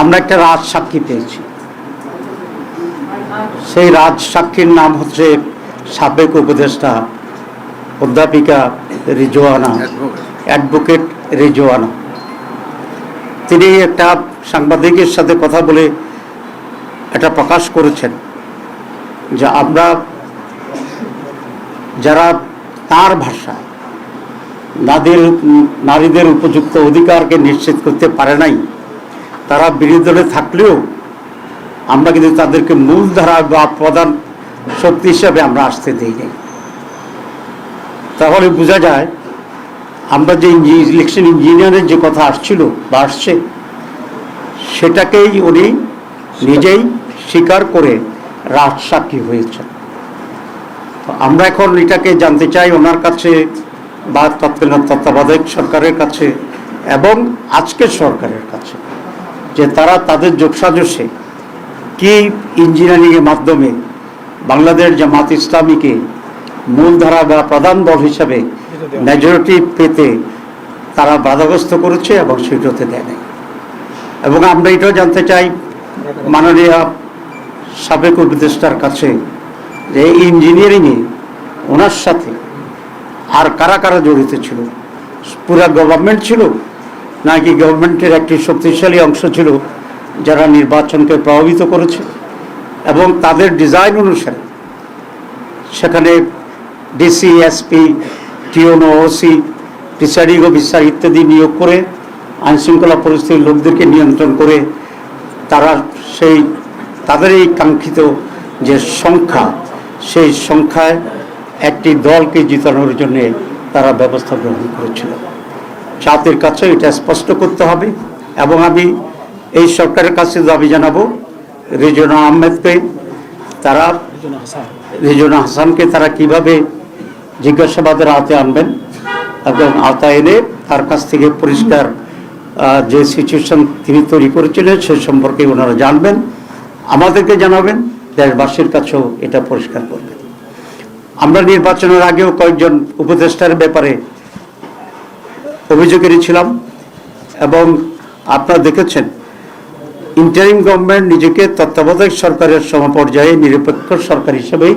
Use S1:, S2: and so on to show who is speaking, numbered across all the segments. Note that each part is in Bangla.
S1: আমরা একটা রাজসাক্ষী পেয়েছি। সেই রাজসাক্ষীর নাম হচ্ছে সাবেক উপদেষ্টা অধ্যাপিকা রিজওয়ানা, অ্যাডভোকেট রিজওয়ানা। তিনি একটা সাংবাদিকের সাথে কথা বলে এটা প্রকাশ করেছেন যে আমরা যারা তার ভাষায় নারীদের উপযুক্ত অধিকারকে নিশ্চিত করতে পারে নাই, তারা বিরোধী দলে থাকলেও আমরা কিন্তু তাদেরকে মূলধারা বা প্রধান শক্তি হিসাবে আমরা আসতে দিই নাই। তাহলে বোঝা যায় আমরা যে ইলেকশন ইঞ্জিনিয়ারের যে কথা আসছিল বা আসছে, সেটাকেই উনি নিজেই স্বীকার করে রাজসাক্ষী হয়েছেন। আমরা এখন এটাকে জানতে চাই ওনার কাছে বা তৎকালীন তত্ত্বাবধায়ক সরকারের কাছে এবং আজকের সরকারের কাছে, যে তারা তাদের যোগসাজশে কি ইঞ্জিনিয়ারিংয়ের মাধ্যমে বাংলাদেশ জামাত ইসলামীকে মূলধারা বা প্রধান দল হিসাবে মেজরিটি পেতে তারা বাধাগ্রস্ত করেছে এবং সেটাতে দেয় নাই। এবং আমরা এটাও জানতে চাই মাননীয় সাবেক উপদেষ্টার কাছে যে ইঞ্জিনিয়ারিংয়ে ওনার সাথে আর কারা কারা জড়িত ছিল, পুরা গভর্নমেন্ট ছিল নাকি গভর্নমেন্টের একটি শক্তিশালী অংশ ছিল যারা নির্বাচনকে প্রভাবিত করেছে, এবং তাদের ডিজাইন অনুসারে সেখানে ডিসি, এসপি, টিওনো, ওসি, প্রিসাইডিং অফিসার ইত্যাদি নিয়োগ করে আইনশৃঙ্খলা পরিস্থিতির লোকদেরকে নিয়ন্ত্রণ করে তারা তাদের এই কাঙ্ক্ষিত যে সংখ্যা, সেই সংখ্যায় একটি দলকে জিতানোর জন্য তারা ব্যবস্থা গ্রহণ করেছিল। জাতির কাছে এটা স্পষ্ট করতে হবে। এবং আমি এই সরকারের কাছে দাবি জানাবো রিজওয়ানা আহমেদকে, রিজওয়ানা হাসানকে তারা কিভাবে জিজ্ঞাসাবাদের আওতায় আনবেন এবং আওতায় এনে তার কাছ থেকে পরিষ্কার যে সিচুয়েশন তিনি তৈরি করেছিলেন সে সম্পর্কে ওনারা জানবেন, আমাদেরকে জানাবেন, দেশবাসীর কাছেও এটা পরিষ্কার করবেন। আমরা নির্বাচনের আগেও কয়েকজন উপদেষ্টার ব্যাপারে অভিযোগ এনেছিলাম এবং আপনারা দেখেছেন ইন্টারিম গভর্নমেন্ট নিজেকে তত্ত্বাবধায়ক সরকারের সমপর্যায়ে নিরপেক্ষ সরকার হিসেবেই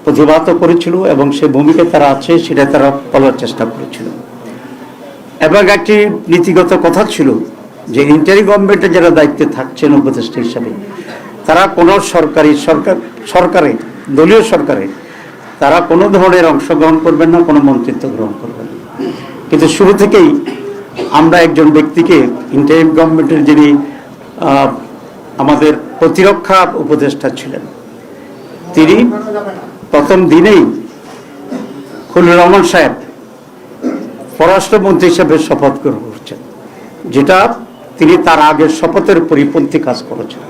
S1: প্রতিবাদ করেছিল এবং সে ভূমিকায় তারা আছে সেটা তারা বলার চেষ্টা করেছিল। এবং একটি নীতিগত কথা ছিল যে ইন্টারিম গভর্নমেন্টে যারা দায়িত্বে থাকছেন উপদেষ্টা হিসাবে তারা কোনো সরকারে দলীয় সরকারে তারা কোনো ধরনের অংশগ্রহণ করবেন না, কোনো মন্ত্রিত্ব গ্রহণ করবেন না। কিন্তু শুরু থেকেই আমরা একজন ব্যক্তিকে ইন্টারিম গভর্নমেন্টের যিনি আমাদের প্রতিরক্ষা উপদেষ্টা ছিলেন, তিনি প্রথম দিনেই খলিলুর রহমান সাহেব পররাষ্ট্রমন্ত্রী হিসেবে শপথ গ্রহণ করছেন, যেটা তিনি তার আগের শপথের পরিপন্থী কাজ করেছেন।